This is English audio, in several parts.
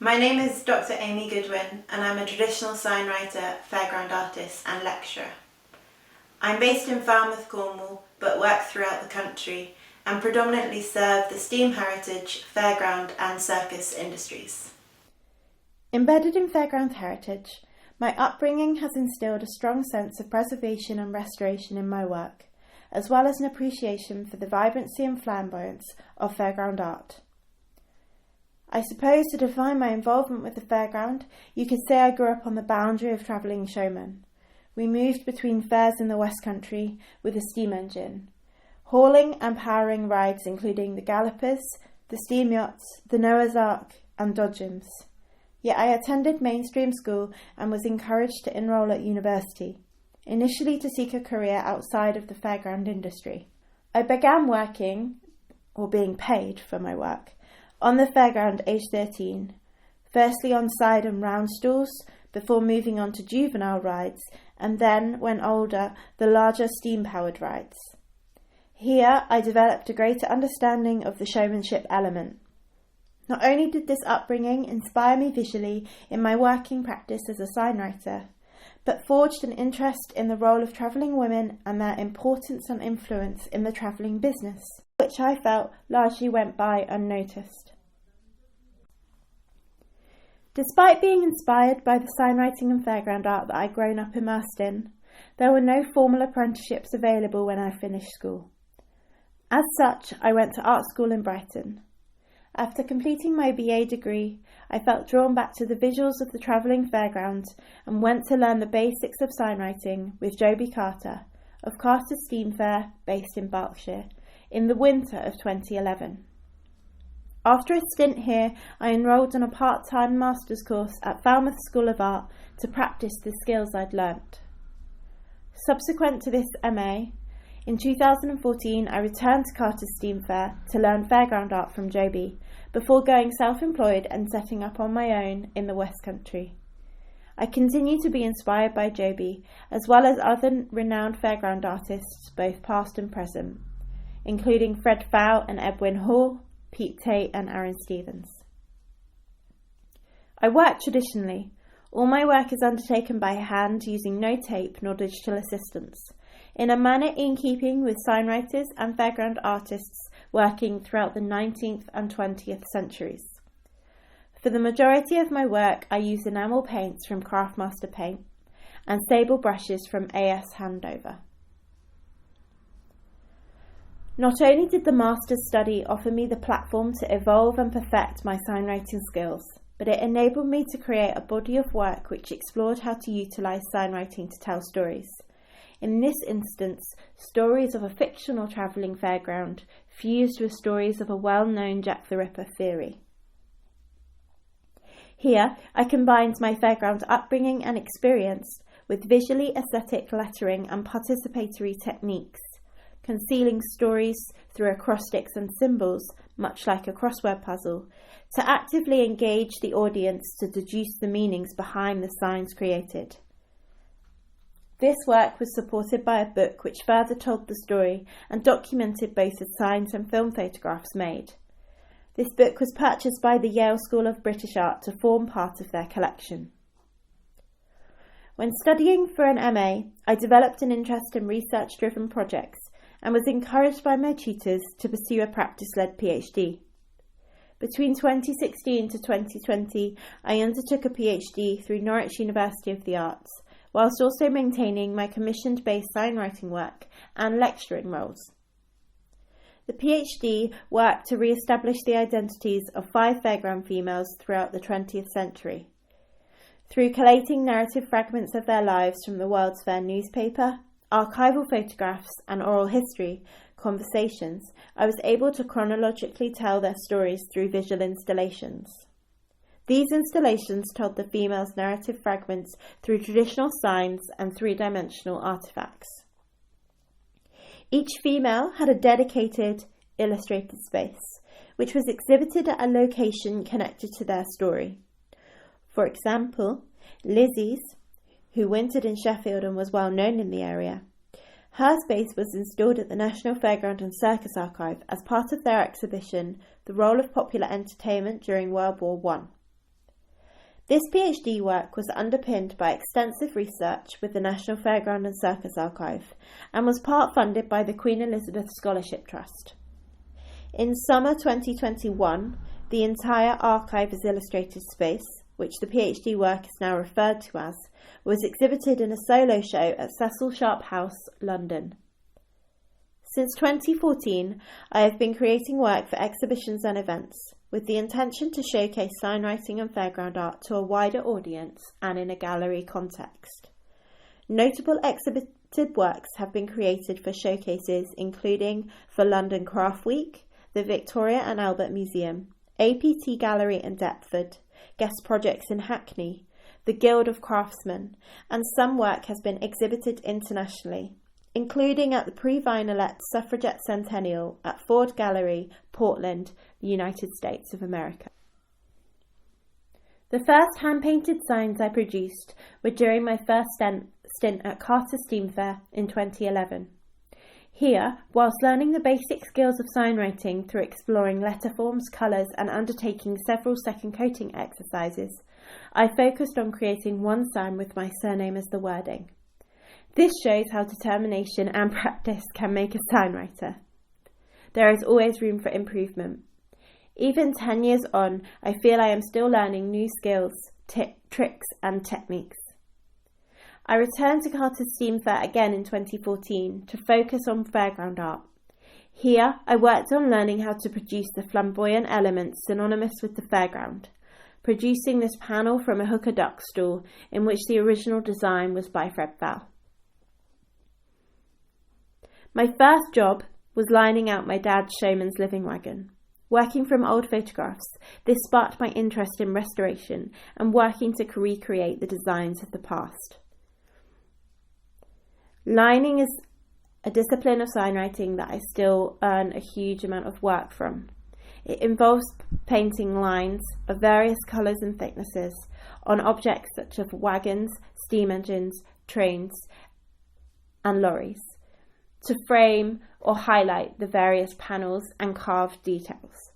My name is Dr. Amy Goodwin and I'm a traditional signwriter, fairground artist and lecturer. I'm based in Falmouth, Cornwall, but work throughout the country and predominantly serve the steam heritage, fairground and circus industries. Embedded in fairground heritage, my upbringing has instilled a strong sense of preservation and restoration in my work, as well as an appreciation for the vibrancy and flamboyance of fairground art. I suppose to define my involvement with the fairground, you could say I grew up on the boundary of travelling showman. We moved between fairs in the West Country with a steam engine, hauling and powering rides including the Gallopers, the steam yachts, the Noah's Ark and dodgems. Yet I attended mainstream school and was encouraged to enrol at university, initially to seek a career outside of the fairground industry. I began working, or being paid for my work, on the fairground aged 13, firstly on side and round stalls, before moving on to juvenile rides, and then, when older, the larger steam-powered rides. Here I developed a greater understanding of the showmanship element. Not only did this upbringing inspire me visually in my working practice as a signwriter, but forged an interest in the role of travelling women and their importance and influence in the travelling business, which I felt largely went by unnoticed. Despite being inspired by the signwriting and fairground art that I'd grown up immersed in, there were no formal apprenticeships available when I finished school. As such, I went to art school in Brighton. After completing my BA degree, I felt drawn back to the visuals of the travelling fairground and went to learn the basics of signwriting with Joby Carter of Carter Steam Fair, based in Berkshire, in the winter of 2011. After a stint here, I enrolled in a part-time master's course at Falmouth School of Art to practice the skills I'd learnt. Subsequent to this MA, in 2014 I returned to Carter's Steam Fair to learn fairground art from Joby, before going self-employed and setting up on my own in the West Country. I continue to be inspired by Joby, as well as other renowned fairground artists, both past and present, including Fred Fow and Edwin Hall, Pete Tate and Aaron Stevens. I work traditionally. All my work is undertaken by hand using no tape nor digital assistance, in a manner in keeping with signwriters and fairground artists working throughout the 19th and 20th centuries. For the majority of my work, I use enamel paints from Craftmaster Paint and sable brushes from AS Handover. Not only did the master's study offer me the platform to evolve and perfect my signwriting skills, but it enabled me to create a body of work which explored how to utilise signwriting to tell stories. In this instance, stories of a fictional travelling fairground fused with stories of a well-known Jack the Ripper theory. Here, I combined my fairground upbringing and experience with visually aesthetic lettering and participatory techniques, concealing stories through acrostics and symbols, much like a crossword puzzle, to actively engage the audience to deduce the meanings behind the signs created. This work was supported by a book which further told the story and documented both the signs and film photographs made. This book was purchased by the Yale School of British Art to form part of their collection. When studying for an MA, I developed an interest in research-driven projects and was encouraged by my tutors to pursue a practice-led PhD. Between 2016 to 2020, I undertook a PhD through Norwich University of the Arts, whilst also maintaining my commissioned-based signwriting work and lecturing roles. The PhD worked to re-establish the identities of 5 fairground females throughout the 20th century. Through collating narrative fragments of their lives from the World's Fair newspaper, archival photographs and oral history conversations, I was able to chronologically tell their stories through visual installations. These installations told the females' narrative fragments through traditional signs and 3-dimensional artefacts. Each female had a dedicated illustrated space, which was exhibited at a location connected to their story. For example, Lizzie's, who wintered in Sheffield and was well known in the area, her space was installed at the National Fairground and Circus Archive as part of their exhibition, The Role of Popular Entertainment During World War I. This PhD work was underpinned by extensive research with the National Fairground and Circus Archive and was part funded by the Queen Elizabeth Scholarship Trust. In summer 2021, the entire archive's illustrated space, which the PhD work is now referred to as, was exhibited in a solo show at Cecil Sharp House, London. Since 2014, I have been creating work for exhibitions and events, with the intention to showcase signwriting and fairground art to a wider audience and in a gallery context. Notable exhibited works have been created for showcases including for London Craft Week, the Victoria and Albert Museum, APT Gallery in Deptford, guest projects in Hackney, the Guild of Craftsmen, and some work has been exhibited internationally, including at the Pre-Vinylette Suffragette Centennial at Ford Gallery, Portland, United States of America. The first hand-painted signs I produced were during my first stint at Carter Steam Fair in 2011. Here, whilst learning the basic skills of signwriting through exploring letter forms, colours and undertaking several second coating exercises, I focused on creating one sign with my surname as the wording. This shows how determination and practice can make a signwriter. There is always room for improvement. Even 10 years on, I feel I am still learning new skills, tricks and techniques. I returned to Carter Steam Fair again in 2014 to focus on fairground art. Here, I worked on learning how to produce the flamboyant elements synonymous with the fairground, producing this panel from a hooker duck stall in which the original design was by Fred Val. My first job was lining out my dad's showman's living wagon. Working from old photographs, this sparked my interest in restoration and working to recreate the designs of the past. Lining is a discipline of signwriting that I still earn a huge amount of work from. It involves painting lines of various colours and thicknesses on objects such as wagons, steam engines, trains and lorries to frame or highlight the various panels and carved details.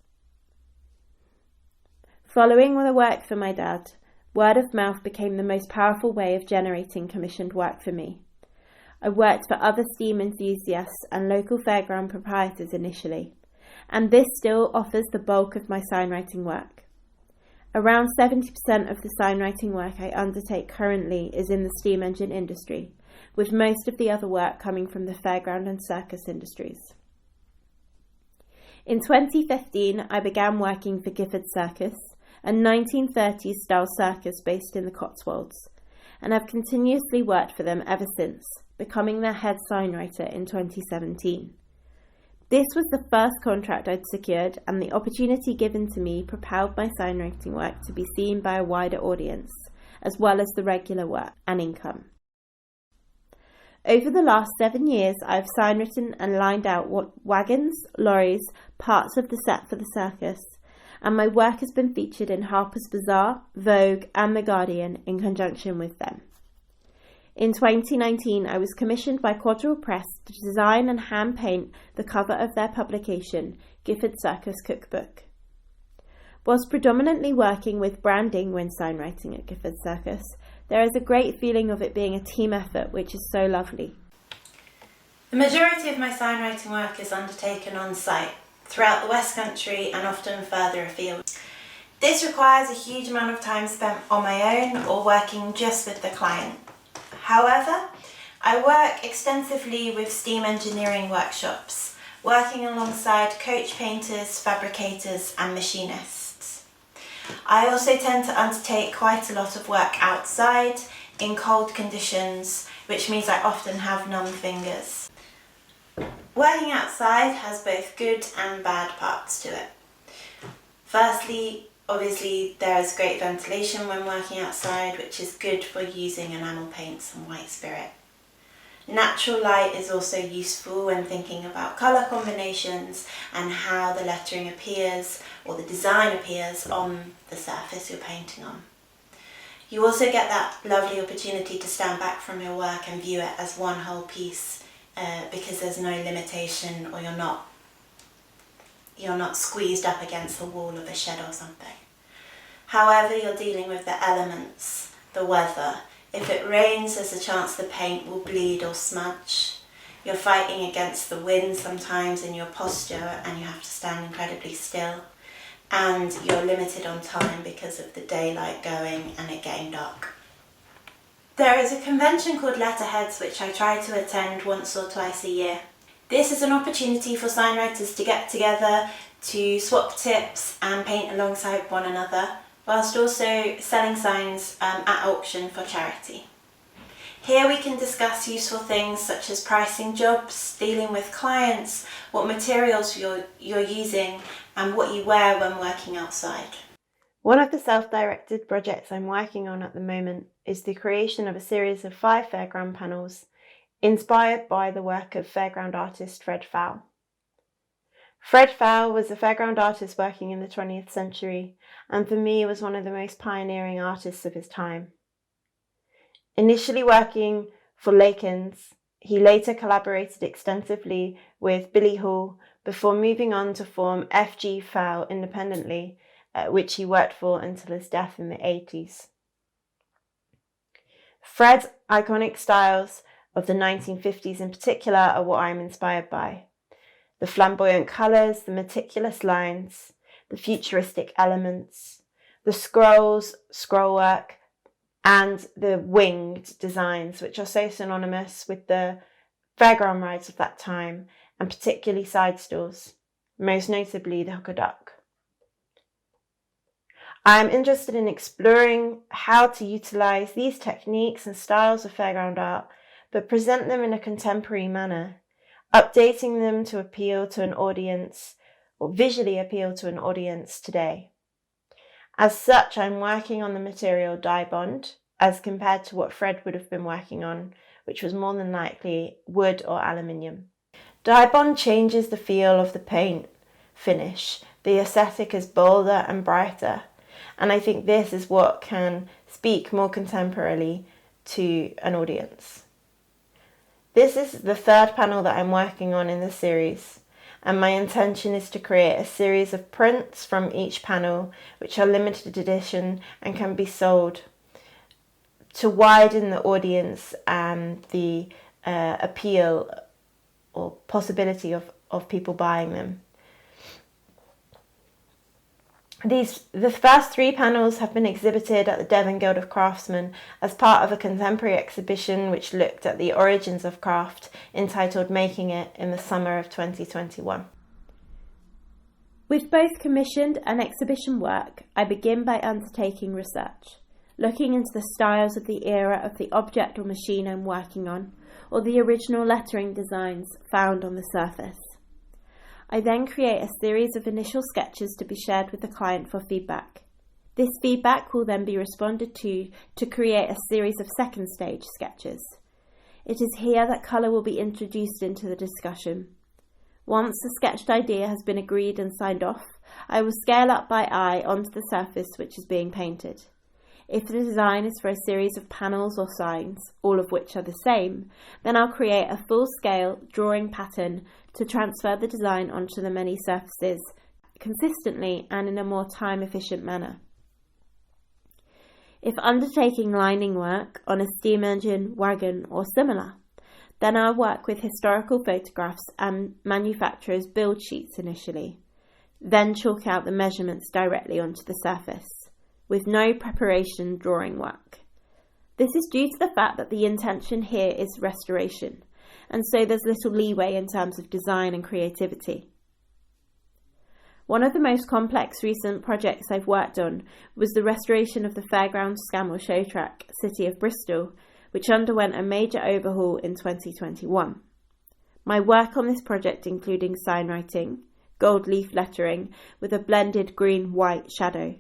Following the work for my dad, word of mouth became the most powerful way of generating commissioned work for me. I worked for other steam enthusiasts and local fairground proprietors initially, and this still offers the bulk of my signwriting work. Around 70% of the signwriting work I undertake currently is in the steam engine industry, with most of the other work coming from the fairground and circus industries. In 2015, I began working for Gifford Circus, a 1930s style circus based in the Cotswolds, and have continuously worked for them ever since, becoming their head signwriter in 2017. This was the first contract I'd secured, and the opportunity given to me propelled my signwriting work to be seen by a wider audience, as well as the regular work and income. Over the last 7 years, I've signwritten and lined out wagons, lorries, parts of the set for the circus, and my work has been featured in Harper's Bazaar, Vogue and The Guardian in conjunction with them. In 2019, I was commissioned by Quadrille Press to design and hand paint the cover of their publication, Gifford Circus Cookbook. Whilst predominantly working with branding when signwriting at Gifford Circus, there is a great feeling of it being a team effort, which is so lovely. The majority of my signwriting work is undertaken on site, throughout the West Country and often further afield. This requires a huge amount of time spent on my own or working just with the client. However, I work extensively with steam engineering workshops, working alongside coach painters, fabricators and machinists. I also tend to undertake quite a lot of work outside in cold conditions, which means I often have numb fingers. Working outside has both good and bad parts to it. Firstly, obviously there is great ventilation when working outside, which is good for using enamel paints and white spirit. Natural light is also useful when thinking about colour combinations and how the lettering appears or the design appears on the surface you're painting on. You also get that lovely opportunity to stand back from your work and view it as one whole piece because there's no limitation, or you're not squeezed up against the wall of a shed or something. However, you're dealing with the elements, the weather. If it rains, there's a chance the paint will bleed or smudge. You're fighting against the wind sometimes in your posture, and you have to stand incredibly still. And you're limited on time because of the daylight going and it getting dark. There is a convention called Letterheads, which I try to attend once or twice a year. This is an opportunity for signwriters to get together, to swap tips and paint alongside one another, whilst also selling signs at auction for charity. Here we can discuss useful things such as pricing jobs, dealing with clients, what materials you're using, and what you wear when working outside. One of the self-directed projects I'm working on at the moment is the creation of a series of 5 Fairground panels inspired by the work of Fairground artist Fred Fowl. Fred Fowl was a Fairground artist working in the 20th century, and for me was one of the most pioneering artists of his time. Initially working for Lakins, he later collaborated extensively with Billy Hall before moving on to form F.G. Fowl independently, which he worked for until his death in the 80s. Fred's iconic styles of the 1950s in particular are what I'm inspired by. The flamboyant colours, the meticulous lines, the futuristic elements, the scrollwork, and the winged designs, which are so synonymous with the fairground rides of that time, and particularly side stalls, most notably the hooker duck. I am interested in exploring how to utilise these techniques and styles of fairground art, but present them in a contemporary manner, updating them to appeal to an audience, or visually appeal to an audience today. As such, I'm working on the material dye bond, as compared to what Fred would have been working on, which was more than likely wood or aluminium. Dye bond changes the feel of the paint finish. The aesthetic is bolder and brighter, and I think this is what can speak more contemporarily to an audience. This is the 3rd panel that I'm working on in the series, and my intention is to create a series of prints from each panel, which are limited edition and can be sold to widen the audience and the appeal or possibility of people buying them. The first 3 panels have been exhibited at the Devon Guild of Craftsmen as part of a contemporary exhibition which looked at the origins of craft, entitled Making It, in the summer of 2021. With both commissioned and exhibition work, I begin by undertaking research, looking into the styles of the era of the object or machine I'm working on, or the original lettering designs found on the surface. I then create a series of initial sketches to be shared with the client for feedback. This feedback will then be responded to create a series of second stage sketches. It is here that colour will be introduced into the discussion. Once the sketched idea has been agreed and signed off, I will scale up by eye onto the surface which is being painted. If the design is for a series of panels or signs, all of which are the same, then I'll create a full-scale drawing pattern to transfer the design onto the many surfaces consistently and in a more time-efficient manner. If undertaking lining work on a steam engine, wagon or similar, then I'll work with historical photographs and manufacturers' build sheets initially, then chalk out the measurements directly onto the surface, with no preparation drawing work. This is due to the fact that the intention here is restoration, and so there's little leeway in terms of design and creativity. One of the most complex recent projects I've worked on was the restoration of the Fairground Scammell show track, City of Bristol, which underwent a major overhaul in 2021. My work on this project including signwriting, gold leaf lettering with a blended green-white shadow,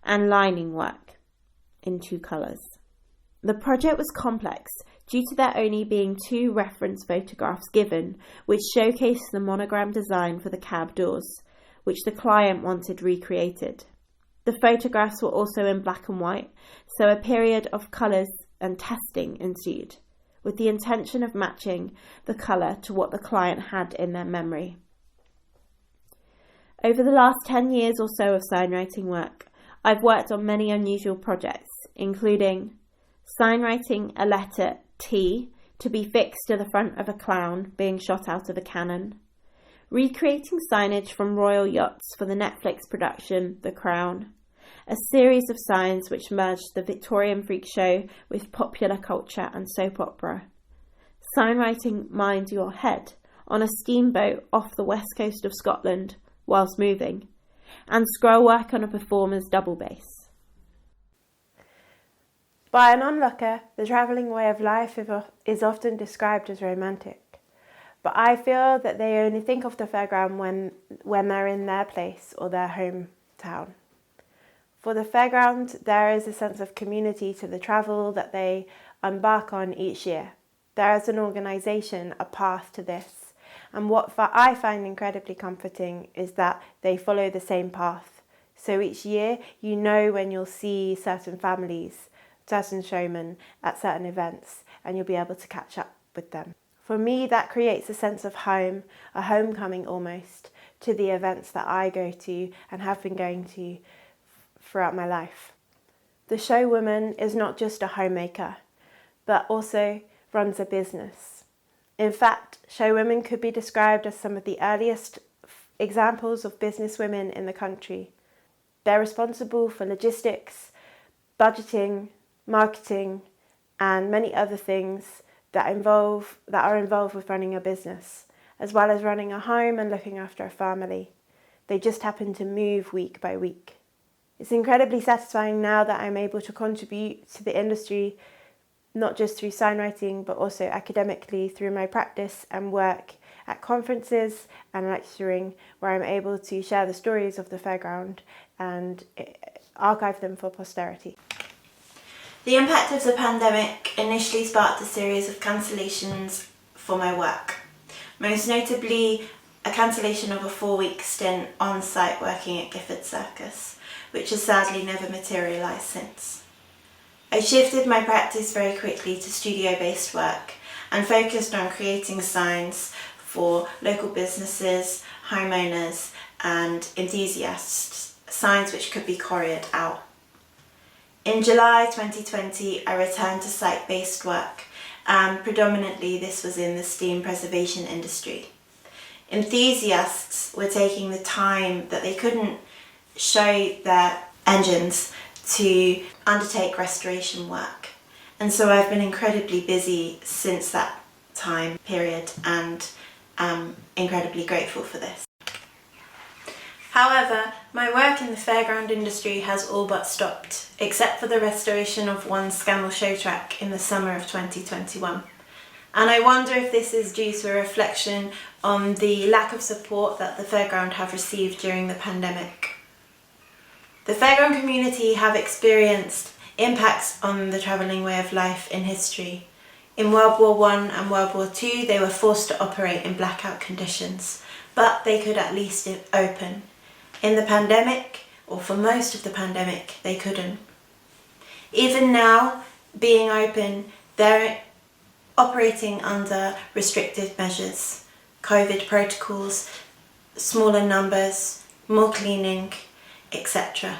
and lining work in 2 colours. The project was complex due to there only being 2 reference photographs given, which showcased the monogram design for the cab doors, which the client wanted recreated. The photographs were also in black and white, so a period of colours and testing ensued, with the intention of matching the colour to what the client had in their memory. Over the last 10 years or so of signwriting work, I've worked on many unusual projects, including signwriting a letter T to be fixed to the front of a clown being shot out of a cannon, recreating signage from royal yachts for the Netflix production The Crown, a series of signs which merged the Victorian freak show with popular culture and soap opera, signwriting Mind Your Head on a steamboat off the west coast of Scotland whilst moving, and scroll work on a performer's double bass. By an onlooker, the travelling way of life is often described as romantic, but I feel that they only think of the fairground when they're in their place or their hometown. For the fairground, there is a sense of community to the travel that they embark on each year. There is an organisation, a path to this, and what I find incredibly comforting is that they follow the same path. So each year, you know when you'll see certain families, certain showmen at certain events, and you'll be able to catch up with them. For me, that creates a sense of home, a homecoming almost, to the events that I go to and have been going to throughout my life. The showwoman is not just a homemaker, but also runs a business. In fact, showwomen could be described as some of the earliest examples of businesswomen in the country. They're responsible for logistics, budgeting, marketing, and many other things that are involved with running a business, as well as running a home and looking after a family. They just happen to move week by week. It's incredibly satisfying now that I'm able to contribute to the industry, not just through signwriting, but also academically through my practice and work at conferences and lecturing, where I'm able to share the stories of the fairground and archive them for posterity. The impact of the pandemic initially sparked a series of cancellations for my work, most notably a cancellation of a 4-week stint on site working at Gifford Circus, which has sadly never materialised since. I shifted my practice very quickly to studio-based work and focused on creating signs for local businesses, homeowners and enthusiasts, signs which could be couriered out. In July 2020, I returned to site-based work, and predominantly this was in the steam preservation industry. Enthusiasts were taking the time that they couldn't show their engines to undertake restoration work. And so I've been incredibly busy since that time period and am incredibly grateful for this. However, my work in the fairground industry has all but stopped, except for the restoration of one Scandal show track in the summer of 2021. And I wonder if this is due to a reflection on the lack of support that the fairground have received during the pandemic. The fairground community have experienced impacts on the travelling way of life in history. In World War I and World War II, they were forced to operate in blackout conditions, but they could at least open. In the pandemic, or for most of the pandemic, they couldn't. Even now, being open, they're operating under restrictive measures, COVID protocols, smaller numbers, more cleaning, etc.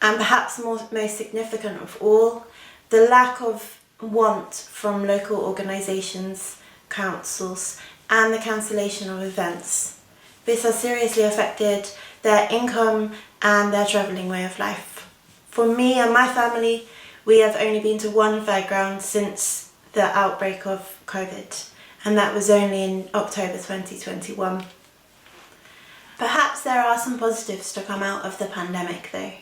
And perhaps most significant of all, the lack of want from local organisations, councils, and the cancellation of events. This has seriously affected their income and their travelling way of life. For me and my family, we have only been to one fairground since the outbreak of COVID, and that was only in October 2021. Perhaps there are some positives to come out of the pandemic though.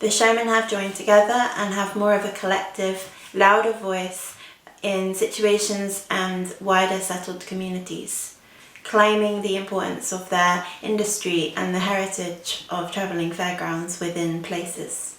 The showmen have joined together and have more of a collective, louder voice in situations and wider settled communities, claiming the importance of their industry and the heritage of travelling fairgrounds within places.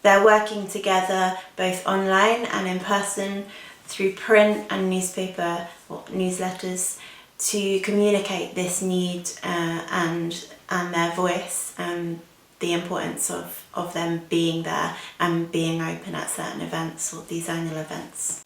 They're working together both online and in person through print and newspaper or newsletters to communicate this need and their voice and the importance of them being there and being open at certain events or these annual events.